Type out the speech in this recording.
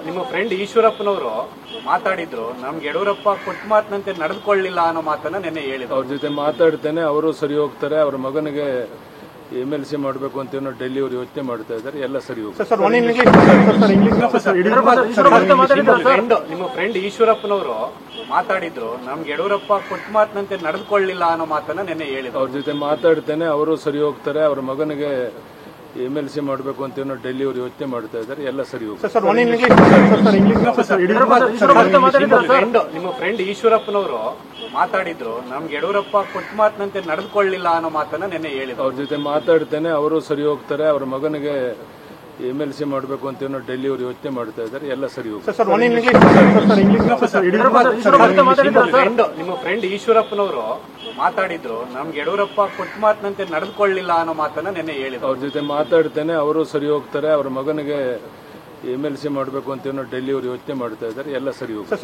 ನಿಮ್ಮ ಫ್ರೆಂಡ್ ಈಶ್ವರಪ್ಪನವರು ಮಾತಾಡಿದ್ರು, ನಮ್ಗೆ ಯಡಿಯೂರಪ್ಪ ಕೊಟ್ಟ ಮಾತಿನಂತೆ ನಡೆದುಕೊಳ್ಳಿಲ್ಲ ಅನ್ನೋ ಮಾತನ್ನ ನಿನ್ನೆ ಹೇಳಿದ್ರು. ಅವ್ರ ಜೊತೆ ಮಾತಾಡ್ತೇನೆ, ಅವರು ಸರಿ ಹೋಗ್ತಾರೆ. ಅವ್ರ ಮಗನಿಗೆ MLC ಮಾಡಬೇಕು ಅಂತ ಏನೋ ಡೆಲ್ಲಿ ಅವರು ಯೋಚನೆ ಮಾಡ್ತಾ ಇದ್ದಾರೆ. ಎಲ್ಲ ಸರಿ ಹೋಗ್ತಾರೆ. ನಿಮ್ಮ ಫ್ರೆಂಡ್ ಈಶ್ವರಪ್ಪನವರು ಮಾತಾಡಿದ್ರು, ನಮ್ಗೆ ಯಡಿಯೂರಪ್ಪ ಕೊಟ್ಟ ಮಾತಿನಂತೆ ನಡೆದುಕೊಳ್ಳಿಲ್ಲ ಅನ್ನೋ ಮಾತನ್ನ ನಿನ್ನೆ ಹೇಳಿದ್ರು. ಅವ್ರ ಜೊತೆ ಮಾತಾಡ್ತೇನೆ, ಅವರು ಸರಿ ಹೋಗ್ತಾರೆ. ಅವ್ರ ಮಗನಿಗೆ MLC ಮಾಡಬೇಕು ಅಂತ ಏನೋ ಡೆಲ್ಲಿ ಅವರು ಯೋಚನೆ ಮಾಡ್ತಾ ಇದ್ದಾರೆ. ಎಲ್ಲ ಸರಿ ಹೋಗ್ತಾರೆ. ನಿಮ್ಮ ಫ್ರೆಂಡ್ ಈಶ್ವರಪ್ಪನವರು ಮಾತಾಡಿದ್ರು, ನಮ್ಗೆ ಯಡಿಯೂರಪ್ಪ ಕೊಟ್ಟ ಮಾತಿನಂತೆ ನಡೆದುಕೊಳ್ಳಿಲ್ಲ ಅನ್ನೋ ಮಾತನ್ನ ನಿನ್ನೆ ಹೇಳಿದ್ರು. ಅವ್ರ ಜೊತೆ ಮಾತಾಡ್ತೇನೆ, ಅವರು ಸರಿ ಹೋಗ್ತಾರೆ. ಅವ್ರ ಮಗನಿಗೆ MLC ಮಾಡಬೇಕು ಅಂತ ಏನೋ ಡೆಲ್ಲಿ ಅವರು ಯೋಚನೆ ಮಾಡ್ತಾ ಇದ್ದಾರೆ. ಎಲ್ಲ ಸರಿ ಹೋಗ್ತಾರೆ. ನಿಮ್ಮ ಫ್ರೆಂಡ್ ಈಶ್ವರಪ್ಪನವರು ಮಾತಾಡಿದ್ರು, ನಮ್ಗೆ ಯಡಿಯೂರಪ್ಪ ಕೊಟ್ಟ ಮಾತಿನಂತೆ ನಡೆದುಕೊಳ್ಳಿಲ್ಲ ಅನ್ನೋ ಮಾತನ್ನ ನಿನ್ನೆ ಹೇಳಿದ್ರು. ಅವ್ರ ಜೊತೆ ಮಾತಾಡ್ತೇನೆ, ಅವರು ಸರಿ ಹೋಗ್ತಾರೆ. ಅವ್ರ ಮಗನಿಗೆ MLC ಮಾಡಬೇಕು ಅಂತ ಏನೋ ಡೆಲ್ಲಿ ಅವರು ಯೋಚನೆ ಮಾಡ್ತಾ ಇದ್ದಾರೆ. ಎಲ್ಲ ಸರಿ ಹೋಗ್ತಾರೆ.